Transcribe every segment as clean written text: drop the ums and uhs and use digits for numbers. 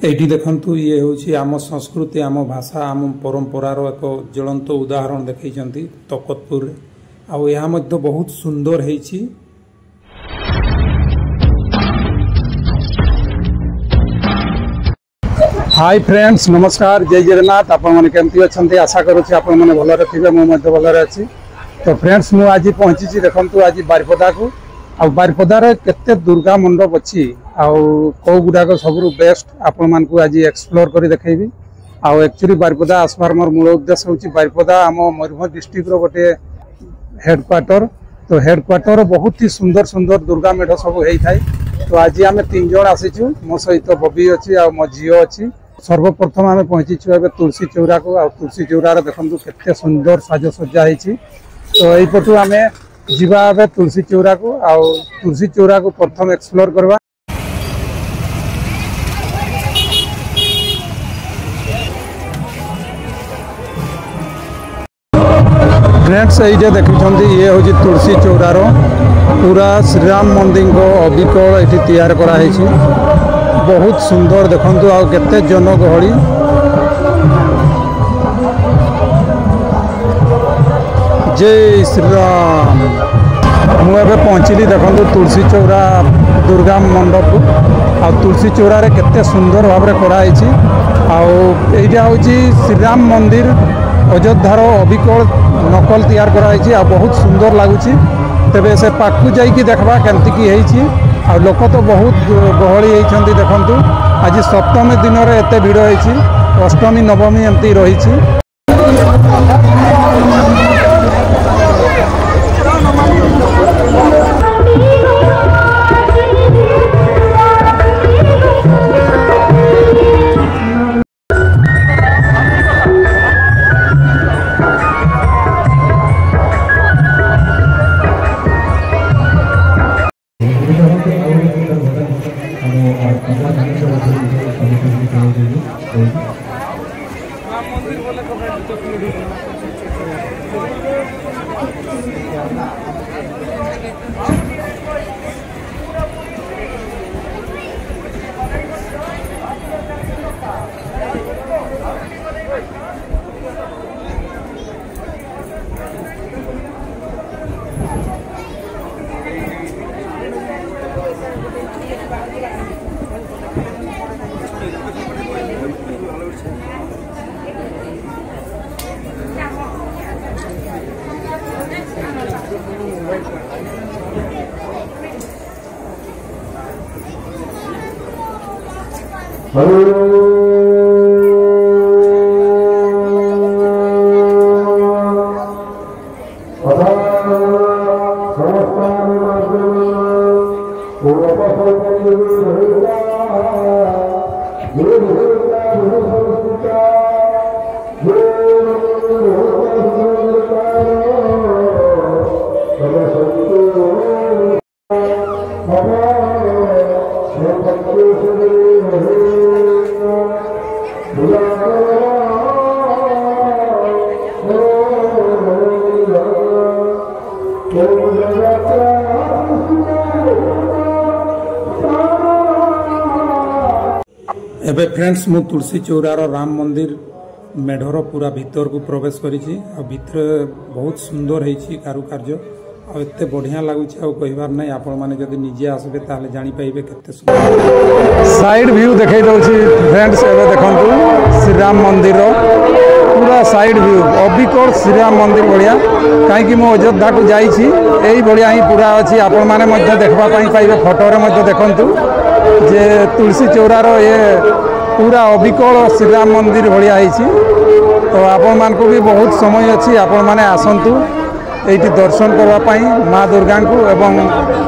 एठी देखंतु ये होची आम संस्कृति आम भाषा आम परंपरार एक ज्वलंत उदाहरण देखैछंती तकतपुर आउ यह मध्य बहुत सुंदर हेची। हाय फ्रेंड्स नमस्कार जय जगन्नाथ आपण माने केमती अछंती आशा करूची आपण माने भलरे थिबे मो मध्य भलरे अछि। तो फ्रेंड्स मु आज पहुंची छी देखंतु आज बारिपदा को आ बारिपदा रे केते दुर्गा मंडप अछि आउ को गुडा को सबरु बेस्ट आपण मान को आज एक्सप्लोर करी देखैबी। आउ एक्चुअली बारिपदा आसबार मोर मूल उद्देश्य होची बारिपदा आम मयूरभंज डिस्ट्रिक्ट रो गोटे हेडक्वार्टर। तो हेडक्वार्टर बहुत ही सुंदर सुंदर दुर्गा मेढ सब हेई थाई। तो आज आम 3 जण आसीचु मो सहित बबी अछि आ मो जियो अछि। सर्वप्रथम आम पहुंचीचु एबे तुलसी चौरा को आ तुलसी चौरा रे देखंतु केते सुंदर साजसज्जा हेछि। तो एई पटु आमे जीवा एबे तुलसी चौरा को आ तुलसी चौरा को प्रथम एक्सप्लोर करबा। फ्रेंड्स ये देखुंत ये हूँ तुलसी चौरार पूरा श्रीराम मंदिर को अबिकल ये तैयार कराई बहुत सुंदर देखु आ केते जनगहली। जय श्रीराम मुझे पहुँचली देखु तुलसी चौरा दुर्गा मंडप आ तुलसी चौरा रे केते सुंदर भाव में कराई आईटा हूँ श्रीराम मंदिर अयोध्यार अबिकल नकल तैयार कराई आ बहुत सुंदर लगुच। तेबे से पाकू जाइकी देखबा केमती की हेची आ लोक तो बहुत गहली होती देखंतु। आज सप्तमी दिन में एत भिड़ होती अष्टमी नवमी एमती रही। एबे फ्रेंड्स मु तुलसी चौरार राम मंदिर मेढर पूरा भीतर को प्रवेश करी भितर बहुत सुंदर है कारुकार्य आते बढ़िया लगुच कहबार ना आपण मैंने जब निजे आसबे ताले जानी पाइबे केते सुंदर साइड व्यू देखै दउछि। फ्रेंड्स एबे देखंतु श्रीराम मंदिर पूरा साइड व्यू अबिकल श्रीराम मंदिर बढ़िया कहीं मो अयोध्या को जाइछि एई बढ़िया ही पूरा अछि। आपण माने मध्य देखबा पई पाइबे फोटो रे मध्य देखंतु जे तुलसी चौरार ये पूरा अबिकल श्रीराम मंदिर भाया होती। तो आपण मान को भी बहुत समय अच्छी आपण माने आसंतु एठी दर्शन करने माँ दुर्गा को एवं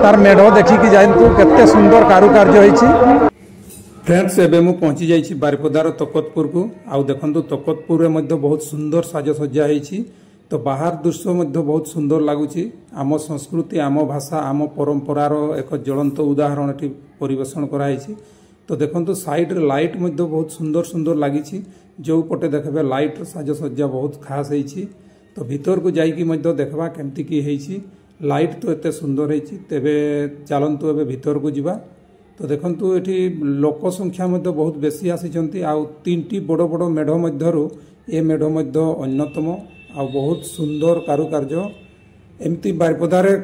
तार मेढ़ देखिकी जातु केते सुंदर कारुकार्य होती। फ्रेंड्स एबे मु पहुंची जाइछि बारिपदार तकतपुर को आउ देखंतु तकतपुर में बहुत सुंदर साजसज्जा होइछि। तो बाहर दृश्य बहुत सुंदर लगुच। आम संस्कृति आम भाषा आम परंपरार एक ज्वलंत उदाहरण परिवेषण कराई। तो देखो साइड लाइट बहुत सुंदर सुंदर लगी। जो पटे देखे लाइट साजसज्जा बहुत खास होइछि। तो भीतर को जाइकी देखा केमती की होइछि। लाइट तो एते सुंदर होइछि। तेबे चलंतु एबे भीतर को जिबा। तो देखंतु एठी लोक संख्या बहुत बेसी आसी आउ तीनटी बड़ बड़ मेढ़ मध्यरु ए मेढ़ मध्य अन्यतम आ बहुत सुंदर कारुकार्य। एमती बारिपदारे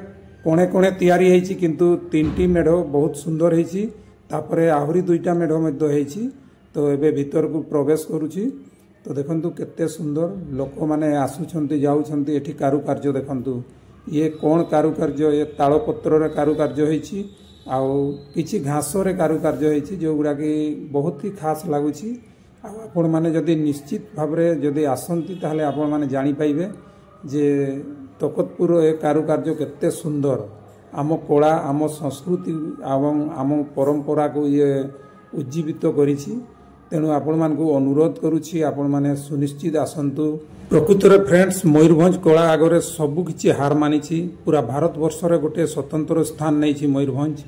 कोणे कोणे तैयारी होइछि किंतु तीनटी मेढ़ बहुत सुंदर होइछि। तापरे आहुरी दुईटा मेढ़ मध्य होइछि। तो एबे भीतर को प्रवेश करूछि। तो देखंतु केते सुंदर लोक माने आसुछंती जाउछंती। एठी कारुकार्य देखंतु ये कोन कारुकार्य ये तालपत्र रे कारुकार्य होइछि आउ किछि घास रे कारुकार्य होइछि जो गुडा कि बहुत ही खास लागुछि। आपण माने जदि निश्चित भावरे जदि आसंती ताहले आपण माने जानि पाइबे जे तकतपुर ए कारुकार्य केते सुंदर आम कला आम संस्कृति एवं आम परंपरा को ये उज्जीवित करिछि। तेणु आपण मानकु अनुरोध करुछि आपण माने सुनिश्चित आसंतु। प्रकृत रे फ्रेंड्स मयूरभंज कला आगरे सबु किछि हार मानिछि। पूरा भारत वर्ष रे गोटे स्वतंत्र स्थान नैछि मयूरभंज।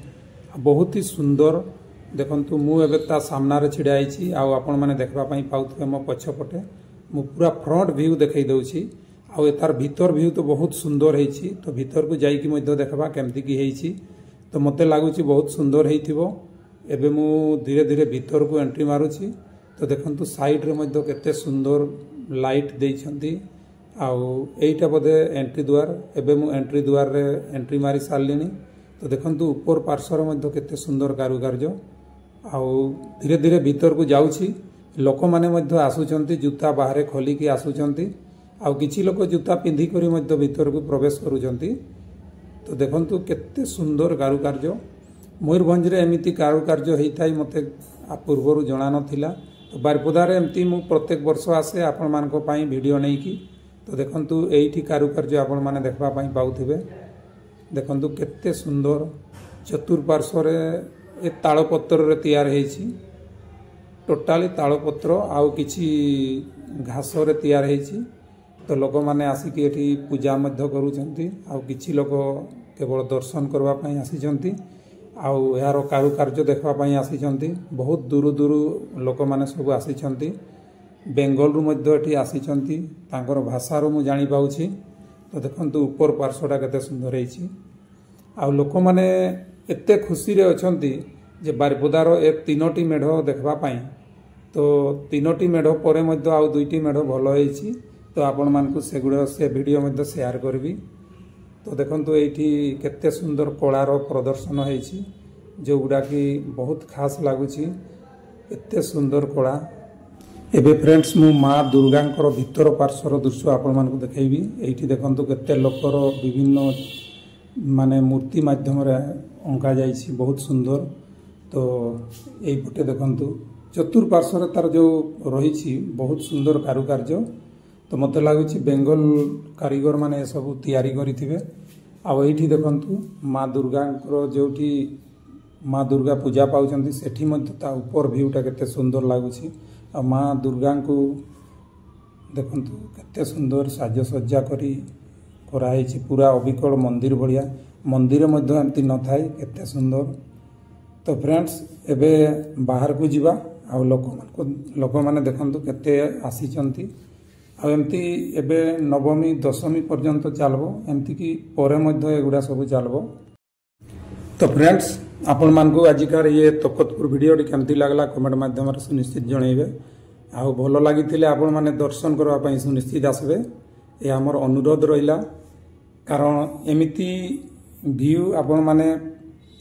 बहुत ही सुंदर देखंतु मु एबे ता सामना रे छिडा आइछि। आ आपण माने देखबा पई पाउथबे मो पछपटे मु पूरा फ्रंट व्यू देखाई दउछि। आ एतार भीतर व्यू तो बहुत सुंदर होइछि। तो भीतर को जाइकी मध्ये देखबा केमती की होइछि। तो मते लागुछि बहुत सुंदर हेइथिबो। एबे मु धीरे धीरे भीतर को एंट्री मारुछि। तो देखंतु साइड रे मध्ये केते सुंदर लाइट देइछंती। आउ एइटा बदे एंट्री द्वार। एबे मु एंट्री द्वार रे एंट्री मारी सारलिनी। तो देखंतु ऊपर पार्श्वर मध्ये केते सुंदर कारुकार्य। आउ धीरे धीरे भीतर को जाउछि। लोक माने मध्ये आसुचंती जूता बाहरे खोली की आसुचंती। आउ किछि लोक जूता पिंधी करी मध्ये भीतर को प्रवेश करूचंती। तो देखंतु केते सुंदर कारुकार्य। मयूरभंज रे एमिति कारुकार्य हेइथाई मते पूर्वरु जणा नथिला। तो बारिपदारे एमती मु प्रत्येक वर्ष आसे आपण मानक पई वीडियो नै की। तो देखंतु एइठी कारुकार्य आपण माने देखबा पई पाउथिबे। देखंतु केते सुंदर चतुर्पार्श्व रे ए तालपत्र रे तैयार हेछि। टोटाली तालपत्र आउ किछि घास रे तैयार हेछि। तो लोक माने आसी कि एठी पूजा मध्य करूचंती। आउ किछि लोक केवल दर्शन करबा पई आसीचंती। आउ यार कारुकार्य देखबा पई आसीचंती। बहुत दूर दूर लोक माने सब आसीचंती। बेंगल रु मध्य एठी आसीचंती। तांकर भाषा रो मु जानि पाउछि। तो देखंतु ऊपर पार्श्वटा केते सुंदर हेछि। आउ लोक माने एते खुशी रे अछंती जे बारिपदार ए तीनोटी मेढ़ देखबा पई। तो तीनोटी मेढ़ परे मध्य आउ दुईटी मेढ़ भलो हेछि। तो आपण मानकु सेगुडा से वीडियो मध्य शेयर करबी। तो देखंतु एठी केते सुंदर कलार प्रदर्शन होइछि जो गुडा कि बहुत खास लागुछि। एते सुंदर कला। एबे फ्रेंड्स मु मां दुर्गांकर भीतर पार्श्वर दृश्य आपण मानकु देखाइबी। एठी देखंतु केते लोकर विभिन्न माने मूर्ति माध्यम रे अंका जाइछि बहुत सुंदर। तो एई पटे देखंतु चतुर्पार्श्वर तार जो रहिछि बहुत सुंदर कारुकार्य। तो मत लगुच बेंगल कारीगर माने सब तैयारी करिथिबे। आ एठी देखंतु माँ दुर्गा जोठी माँ दुर्गा पूजा पाउचंती सेठी मध्ये ता ऊपर व्यूटा केते सुंदर लागुछि। आ माँ दुर्गा को देखंतु केते सुंदर साजसज्जा करी कराइछि। पूरा अबिकल मंदिर बढ़िया। मंदिर मध्ये एमती न थाई केते सुंदर। तो फ्रेंड्स एबे बाहर को जिबा। आ लोक माने देखंतु केते आसीचंती। एमती एबे नवमी दशमी पर्यंत चलबो। एमती की परे मध्य एगुडा सब चलबो। तो फ्रेंड्स आपण मानकु आजिकार ये तकतपुर वीडियो केमती लागला कमेंट माध्यम रे सुनिश्चित जणैबे। आ भलो लागिथिले आपण माने दर्शन करबा पई सुनिश्चित आसबे। ए हमर अनुरोध रहिला। कारण एमिति व्यू आपण माने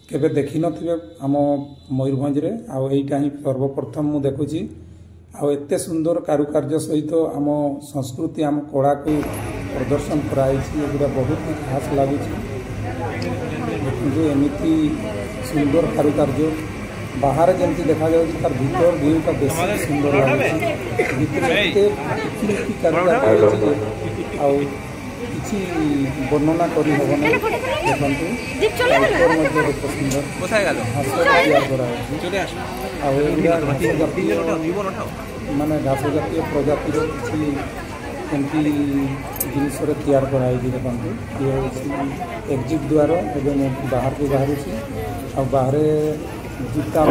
केबे देखि नथिबे हम मयूरभंज रे। आ एइटा ही सर्वप्रथम मु देखुची। आ एते सुंदर कारुकार्य सहित आम संस्कृति आम कला को प्रदर्शन कराइछि। एगुडा बहुत ही खास लागुछि। देखंतु एमिति सुंदर कारुकार्य बाहर जमती देखा जाउछि तार भीतर व्यू का बेसी सुंदर लागुछि। भीतर एते किछि कारुकार्य अछि। आ किछि वर्णना करि होबने। देखंतु ऊपर मध्ये सुंदर कोथाय गेलो माने घास जातीय प्रजातिर किसी एमती जिनस तैयार कराई देखते ये एग्जिट द्वार एवं बाहर को बाहर बाहर जीपटा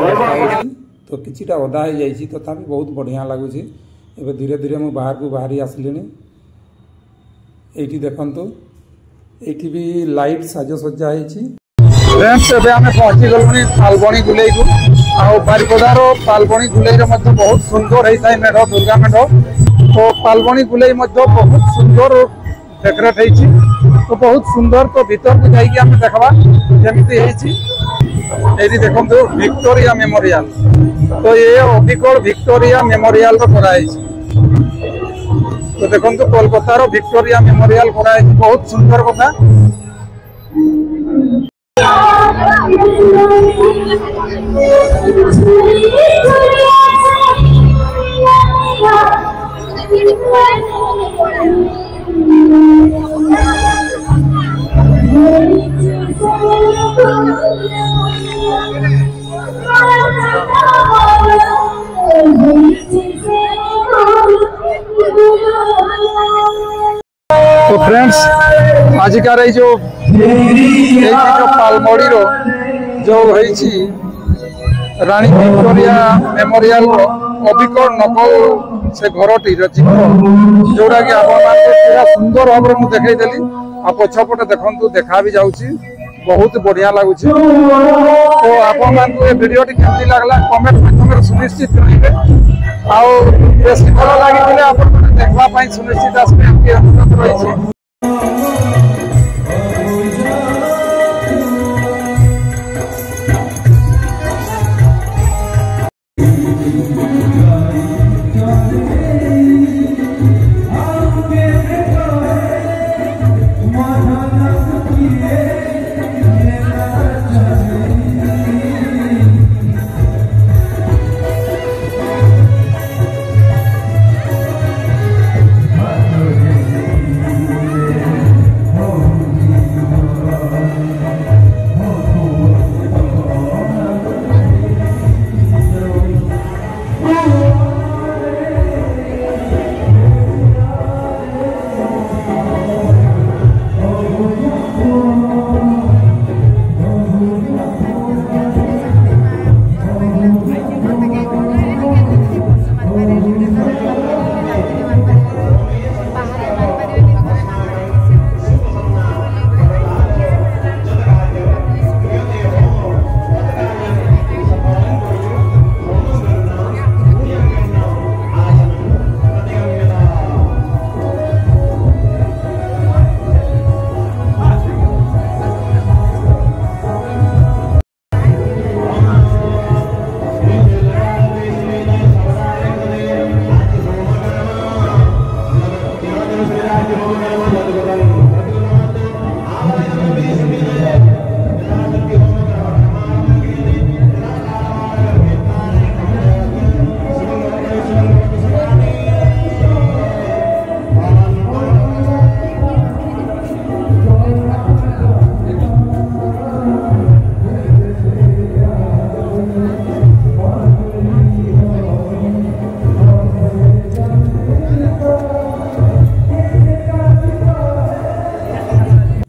तो किछिटा अदा हो जाइए तथापि बहुत बढ़िया लगुच एवं धीरे धीरे मुझे बाहर को बाहरी आसली ये देखु ये भी लाइट साजसज्जा फ्रेंड्स एबे आमे पहुंची गलुनी पालबणी गुलेई को आ बारिपदार पालबणी गुलेई बहुत सुंदर होता है मेढ़ दुर्गा मेढ़ तो पालबणी गुलेई बहुत सुंदर डेकोरेट होती तो बहुत सुंदर तो भीतर को जाइए आम देखा जमी ये देखो विक्टोरिया मेमोरियल तो ये अबिकल विक्टोरिया मेमोरियल कराई तो देखो कोलकातार विक्टोरिया मेमोरियल कराई बहुत सुंदर कथा तो फ्रेंड्स आजिकार जो पालमड़ी जो रानी विक्टोरिया मेमोरियल अबिकल नकल से घरटी चित्र जोड़ा कि पूरा सुंदर भाव में देखईदेली आ पछपटे देखु देखा भी जाऊँगी बहुत बढ़िया लगुच तो आपण भिडियो केमती लगला कमेंट माध्यम सुनिश्चित करेंगे आउ बेसी भल लगी देखा सुनिश्चित आसपे अनुरोध रही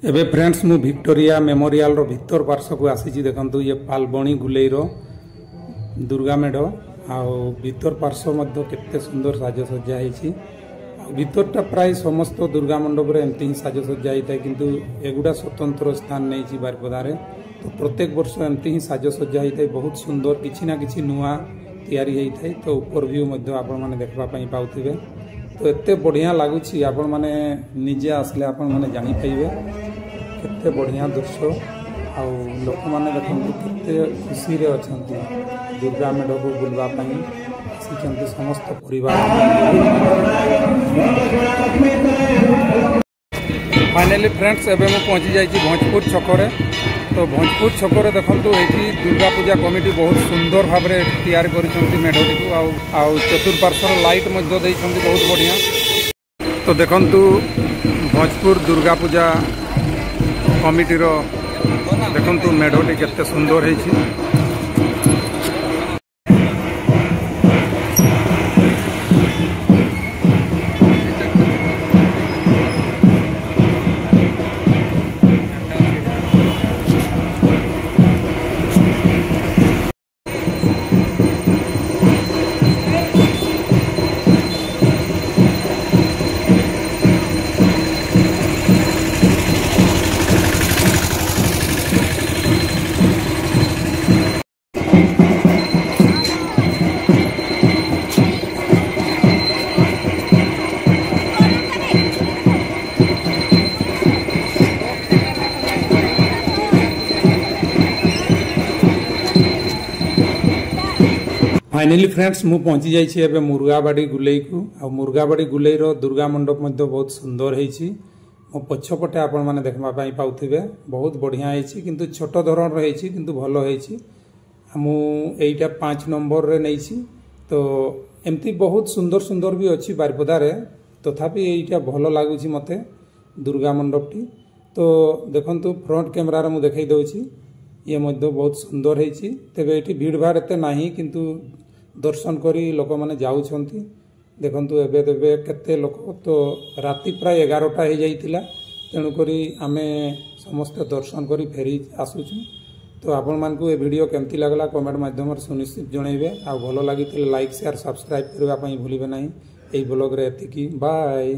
एबे फ्रेंड्स मु विक्टोरिया मेमोरियल रो भीतर पार्श्व को आसी देखंतु ये पालबणी गुलेई रो दुर्गा मेढ़ आउ भीतर पार्श्व मध्य केते सुंदर साजसज्जा होती भीतरटा प्राय समस्त दुर्गा मंडप एमती ही साजसज्जा होता है किंतु एगुड़ा स्वतंत्र स्थान नहीं बारिपदारे तो प्रत्येक वर्ष एमती ही साजसज्जा होता है बहुत सुंदर किछि ना किछि नुआ तैयारी होता है तो ऊपर व्यू मध्य आपण माने देखबा पई पाउथिबे तो एते बढ़िया लगुच आपण माने निजे आसले आपण माने जानि पाइबे केते बढ़िया दृश्य आउ लोक माने देखंतु केते खुशी रे अछंती दुर्गा मेढ़ को बुलवा पई आसिचंती समस्त परिवार फाइनली फ्रेंड्स एबे मु पहुंची जाइछि भोजपुर छकरे तो भोजपुर छकरे देखंतु एठी दुर्गा पूजा कमिटी बहुत सुंदर भाव में तैयार करिसंती मेढ़टी को आउ चतुर्पार्श्वर लाइट मध्य दैछंती बहुत बढ़िया तो देखंतु भोजपुर दुर्गा पूजा कमिटीर देखंतु मेढ़टी केते सुंदर होइछि फाइनाली फ्रेंड्स मु पहुंची जाइए एवं मुर्गाबाड़ी गुलेई को आ मुर्गाबाड़ी गुलेईर दुर्गा मंडप बहुत सुंदर होती मो पछपटे आपण मैंने देखा पाऊे बहुत बढ़िया होती किंतु छोट धरण रही किंतु भल होईटा 5 नंबर रे नहीं तो एमती बहुत सुंदर सुंदर भी अच्छी बारिपदार तथापि यहीटा भल लगुच मत दुर्गा मंडपटी तो देखु फ्रंट कैमेरा मुझे देखई दूची ये बहुत सुंदर होती तेरे ये भीड़ भाड़ एत ना किंतु दर्शन करी लोक मैंने जाऊँगी देखु एबे तेबे केते लोक तो राति प्राय 11टा हो जाइतिला तेणुक आम समस्ते दर्शन करी फेरी आसुचु तो आपण मानकु ए वीडियो केमती लगला कमेंट माध्यम सुनिश्चित जनइबे आ भलो लागि लाइक शेयर सब्सक्राइब करबा पई भूलिबे नाही एई ब्लॉग रे एतिकी बाय।